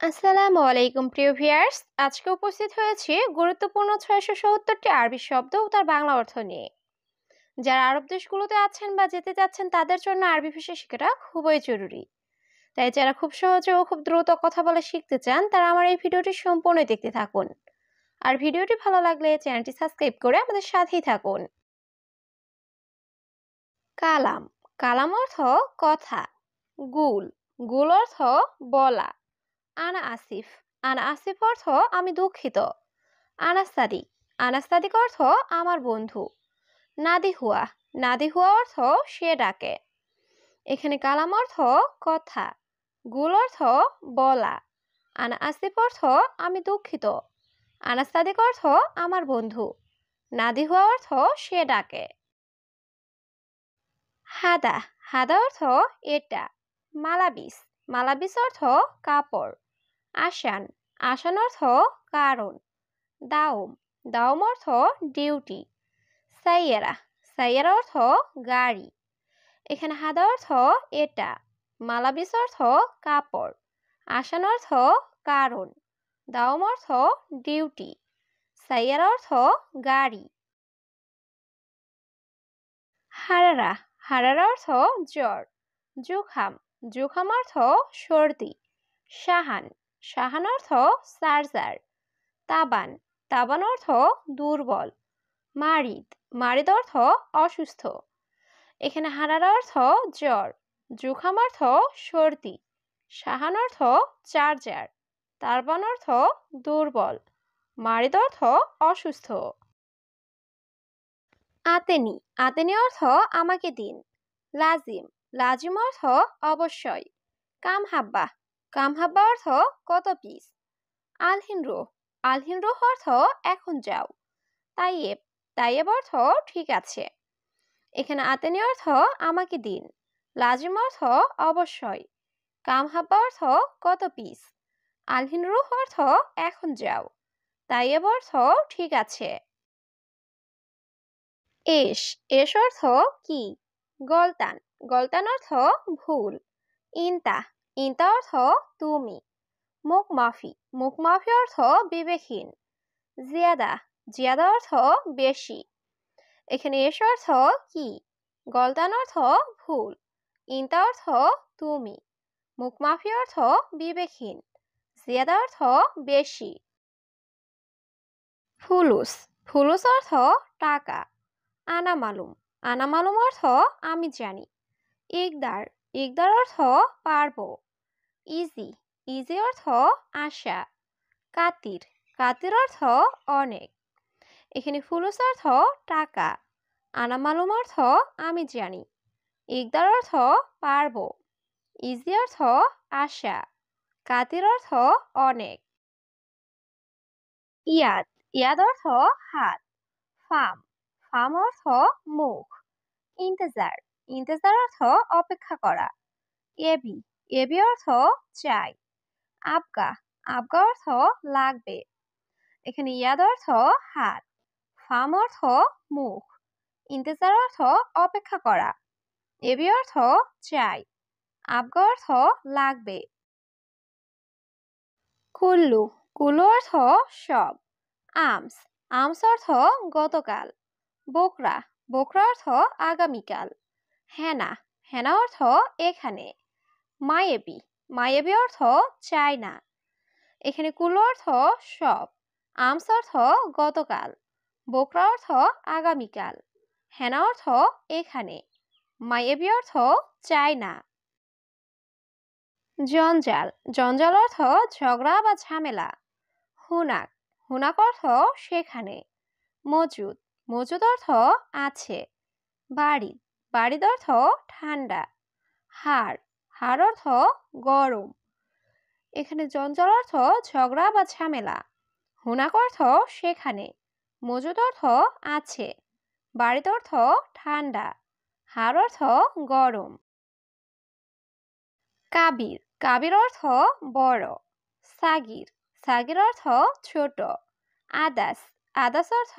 আসসালামু আলাইকুম প্রিয় ভিউয়ার্স। আজকে উপস্থিত হয়েছি গুরুত্বপূর্ণ ৬৭০টি আরবি শব্দ ও তার বাংলা অর্থ নিয়ে। যারা আরব দেশগুলোতে আছেন বা যেতে চাচ্ছেন তাদের জন্য আরবি ভাষা শেখাটা খুবই জরুরি। তাই যারা খুব সহজে ও খুব দ্রুত কথা বলা শিখতে চান তারা আমার এই ভিডিওটি সম্পূর্ণ দেখতে থাকুন। আর ভিডিওটি ভালো লাগলে চ্যানেলটি সাবস্ক্রাইব করে আমাদের সাথেই থাকুন। কালাম। কালাম অর্থ কথা। গুল। গুল অর্থ বলা। আনা আসিফ। আনা আসিফ অর্থ আমি দুঃখিত। আনাস্তাদিক। আনাস্তাদিক অর্থ আমার বন্ধু। নাদি হুয়া। নাদি হুয়া অর্থ সে ডাকে। এখানে কালাম অর্থ কথা। গুল অর্থ বলা। আনা আসিফ অর্থ আমি দুঃখিত। আনাস্তাদিক অর্থ আমার বন্ধু। নাদি হুয়া অর্থ সে ডাকে। হাদা। হাদা অর্থ এটা। মালাবিস। মালাবিস অর্থ কাপড়। আসান। আসান অর্থ কারণ। দাওম। দাওম অর্থ ডিউটি। সাইয়েরা। সাইয়েরা অর্থ গাড়ি। এখানে হাদা অর্থ এটা। মালাবিস অর্থ কাপড়। আসান অর্থ কারণ। দাওম অর্থ ডিউটি। সাইয়েরা অর্থ গাড়ি। হারারা। হারারা অর্থ জ্বর। জুখাম। জুখাম অর্থ সর্দি। সাহান। সাহান অর্থ চার্জার। তাবান। তাবান অর্থ দুর্বল। মারিদ। মারিদ অর্থ অসুস্থ। এখানে হারার অর্থ জ্বর। জুখাম অর্থ সর্দি। সাহান অর্থ চার্জার। তারবান অর্থ দুর্বল। মারিদ অর্থ অসুস্থ। আতেনি। আতেনি অর্থ আমাকে দিন। লাজিম। লাজিম অর্থ অবশ্যই। কাম হাব্বা। কাম হাব্বা অর্থ কত পিস। আলহিন রুহ। আলহিন রুহ অর্থ এখন যাও। তাইয়েব। তাইয়েব অর্থ ঠিক আছে। এখানে আতেনি অর্থ আমাকে দিন। লাজিম অর্থ অবশ্যই। কাম হাব্বা অর্থ কত পিস। আলহিন রুহ অর্থ এখন যাও। তাইয়েব অর্থ ঠিক আছে। এস। এস অর্থ কি। গলতান। গলতান অর্থ ভুল। ইনতা। ইনতা অর্থ তুমি। মুখ মাফি। মুখ মাফি অর্থ বিবেকহীন। জিয়াদা। জিয়াদা অর্থ বেশি। এখানে এস অর্থ কি। গলতান অর্থ ভুল। ইনতা অর্থ তুমি। মুখ মাফি অর্থ বিবেকহীন। জিয়াদা অর্থ বেশি। ফুলুস। ফুলুস অর্থ টাকা। আনা মালুম। আনা মালুম অর্থ আমি জানি। ইকদার। ইকদার অর্থ পারবো। ইজি। ইজি অর্থ আশা। কাতির। কাতির অর্থ অনেক। এখানে ফুলুস অর্থ টাকা। আনা মালুম অর্থ আমি জানি। ইকদার অর্থ পারবো। ইজি অর্থ আশা। কাতির অর্থ অনেক। ইয়াদ। ইয়াদ অর্থ হাত। ফাম। ফাম অর্থ মুখ। ইন্তেজার। ইন্তেজার অর্থ অপেক্ষা করা। এবি। এবি অর্থ চাই। আবগা। আবগা অর্থ লাগবে। এখানে ইয়াদ অর্থ হাত। ফাম অর্থ মুখ। ইন্তেজার অর্থ অপেক্ষা করা। এবি অর্থ চাই। আবগা অর্থ লাগবে। কুল্লু। কুল্লু অর্থ সব। আমস। আমস অর্থ গতকাল। বোকরা। বোকরা অর্থ আগামীকাল। হেনা। হেনা অর্থ এখানে। মায়েবি। মায়েবি অর্থ চাই না। এখানে কুল্লু অর্থ সব। আমস অর্থ গতকাল। বোকরা অর্থ আগামীকাল। হেনা অর্থ এখানে। মায়েবি অর্থ চাই না। জঞ্জাল। জঞ্জাল অর্থ ঝগড়া বা ঝামেলা। হুনাক। হুনাক অর্থ সেখানে। মজুদ। মজুদ অর্থ আছে। বাড়ি। বাড়ির অর্থ ঠান্ডা। হাড়। হাড় অর্থ গরম। এখানে জঞ্জাল অর্থ ঝগড়া বা ঝামেলা। হুনাক অর্থ সেখানে। মজুদ অর্থ আছে। বাড়ির অর্থ ঠান্ডা। হাড় অর্থ গরম। কাবির। কাবির অর্থ বড়। সাগির। সাগির অর্থ ছোট। আদাস। আদাস অর্থ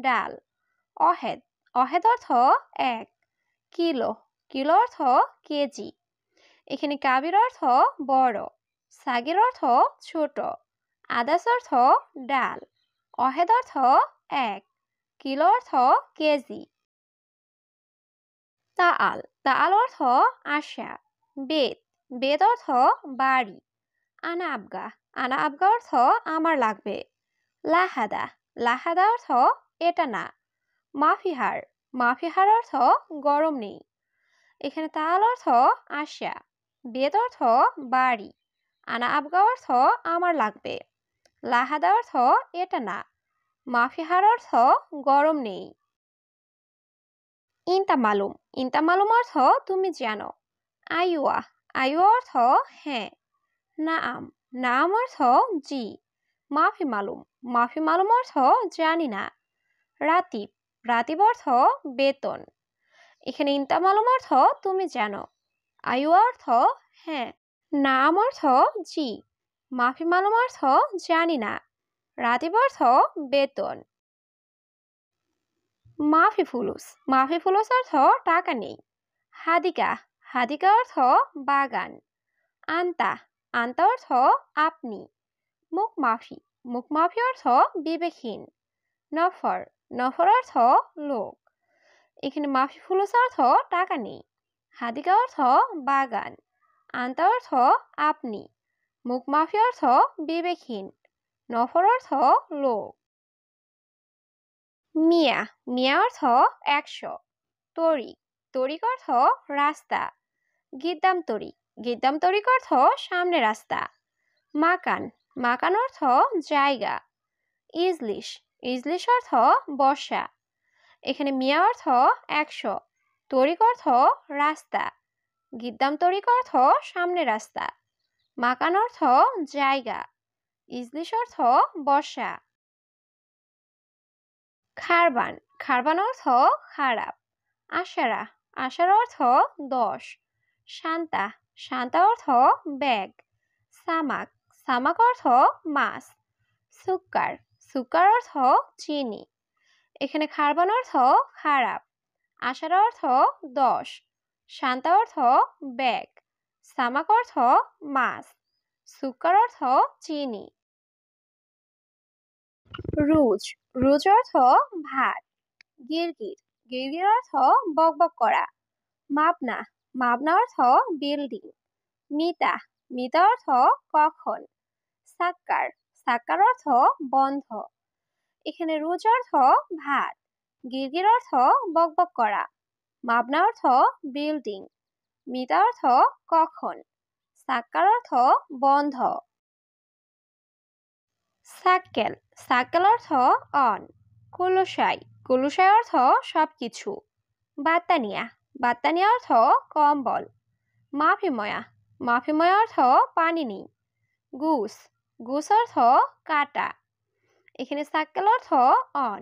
ডাল। অহেদ। অহেদ অর্থ এক। কিলো। কিলো অর্থ কেজি। এখানে কাবির অর্থ বড়। সাগির অর্থ ছোট, আদাস অর্থ ডাল, অহেদ অর্থ এক, কিলো অর্থ কেজি। তাআল, তাআল অর্থ আশা। বেত, বেত অর্থ বাড়ি। আনা আবগা, আনা আবগা অর্থ আমার লাগবে। লাহাদা, লাহাদা অর্থ এটা না। মাফিহার, মাফিহার অর্থ গরম নেই। এখানে তাল অর্থ আশা, বেত অর্থ বাড়ি, আনা আবগা অর্থ আমার লাগবে, লাহাদা অর্থ এটা না, মাফিহার অর্থ গরম নেই। ইনতা মালুম, ইনতা মালুম অর্থ তুমি জানো। আইওয়া, আইওয়া অর্থ হ্যাঁ। নাআম, নাআম অর্থ জি। মাফি মালুম, মাফি মালুম অর্থ জানি না। রাতিব, রাতিব অর্থ বেতন। এখানে ইনতা মালুম অর্থ তুমি জানো, আইওয়া অর্থ হ্যাঁ, নাম অর্থ জি, মাফি মালুম অর্থ জানি না, রাতিব অর্থ বেতন। মাফি ফুলুস, মাফি ফুলুস অর্থ টাকা নেই। হাদিকা, হাদিকা অর্থ বাগান। আন্তা, আন্তা অর্থ আপনি। মুখ মাফি, মুখ মাফি অর্থ বিবেকহীন। নফর, নফর অর্থ লোক। এখানে মাফি ফুলুস অর্থ টাকা নেই, হাদিকা অর্থ বাগান, আন্তা অর্থ আপনি, মুখ মাফি অর্থ বিবেকহীন, নফর অর্থ লোক। মিয়া, মিয়া অর্থ 100। তরিক, তরিক অর্থ রাস্তা। গিদ্দাম তরিক, গিদ্দাম তরিক অর্থ সামনে রাস্তা। মাকান, মাকান অর্থ জায়গা। ইজলিশ, ইজলিশ অর্থ বসা। এখানে মিয়া অর্থ 100, তরিক অর্থ রাস্তা, গিদ্দাম তরিক অর্থ সামনে রাস্তা, মাকান অর্থ জায়গা, ইজলিশ অর্থ বসা। খারবান, খারবান অর্থ খারাপ। আশারা, আশারা অর্থ 10। শান্তা, শান্তা অর্থ ব্যাগ। সামাক, সামাক অর্থ মাছ। সুক্কার, সুক্কার অর্থ চিনি। এখানে খারবান অর্থ খারাপ, আশারা অর্থ 10, শান্তা অর্থ ব্যাগ, সামাক অর্থ মাছ, সুক্কার অর্থ চিনি। রুজ, রুজ অর্থ ভাত। গিরগির, গিরগির অর্থ বকবক করা। মাবনা, মাবনা অর্থ বিল্ডিং। মিতা, মিতা অর্থ কখন। সাক্কার, সাক্কার অর্থ বন্ধ। এখানে রুজ অর্থ ভাত, গিরগির অর্থ বকবক করা, মাবনা অর্থ বিল্ডিং, মিতা অর্থ কখন, সাক্কার অর্থ বন্ধ। সাক্কেল, সাক্কেল অর্থ অন। কুলুসাই, কুলুসাই অর্থ সবকিছু। বাত্তানিয়া, বাত্তানিয়া অর্থ কম্বল। মাফিময়া, মাফিময়া অর্থ পানি নেই। গুস, গুস অর্থ কাটা। এখানে সাক্কেল অর্থ অন,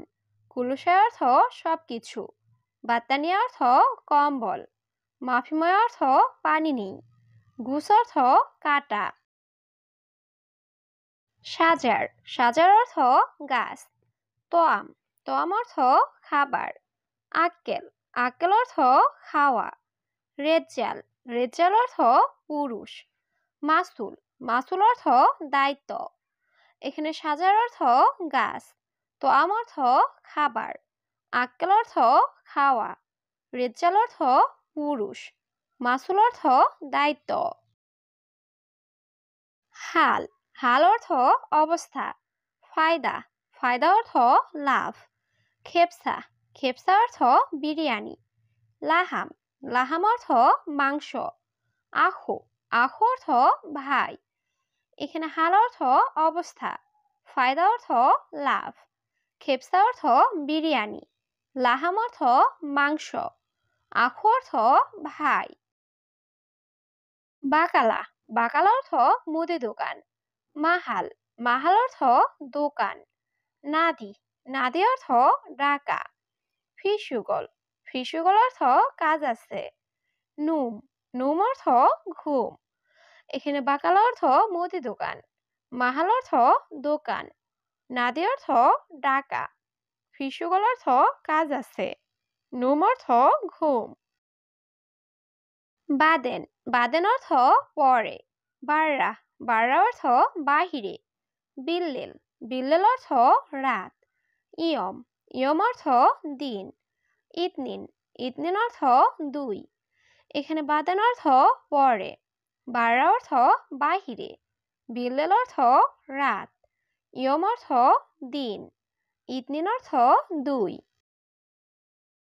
কুলুসাই অর্থ সবকিছু, বাত্তানিয়া অর্থ কম্বল, মাফিময় অর্থ পানি নেই, গুস অর্থ কাটা। সাজার, সাজার অর্থ গাছ। তোয়াম, তোয়াম অর্থ খাবার। আক্কেল, আক্কেল অর্থ খাওয়া। রেজ্জাল, রেজ্জাল অর্থ পুরুষ। মাসুল, মাসুল অর্থ দায়িত্ব। এখানে সাজার অর্থ গাছ, তোয়াম অর্থ খাবার, আক্কেল অর্থ খাওয়া, রেজ্জাল অর্থ পুরুষ, মাসুল অর্থ দায়িত্ব। হাল, হাল অর্থ অবস্থা। ফায়দা, ফায়দা অর্থ লাভ। খেপসা, খেপসা অর্থ বিরিয়ানি। লাহাম, লাহাম অর্থ মাংস। আখু, আখু অর্থ ভাই। এখানে হাল অর্থ অবস্থা, ফায়দা অর্থ লাভ, খেপসা অর্থ বিরিয়ানি, লাহাম অর্থ মাংস, আখু অর্থ ভাই। বাকালা, বাকালা অর্থ মুদি দোকান। মাহাল, মাহাল অর্থ দোকান। নাদি, নাদি অর্থ ডাকা। ফিসুগল, ফিসুগল অর্থ কাজ আছে। নুম, নুম অর্থ ঘুম। এখানে বাকালা অর্থ মুদি দোকান, মাহাল অর্থ দোকান, নাদি অর্থ ডাকা, ফিসুগল অর্থ কাজ আছে, নুম অর্থ ঘুম। বাদেন, বাদেন অর্থ পরে। বাররা, বাররা অর্থ বাহিরে। বিল্লেল, বিল্লেল অর্থ রাত। ইয়ম, ইয়ম অর্থ দিন। ইতনিন, ইতনিন অর্থ 2। এখানে বাদান অর্থ পরে। বাররা অর্থ বাহিরে। বিল্লেল অর্থ রাত। ইয়ম অর্থ দিন। ইতনিন অর্থ 2।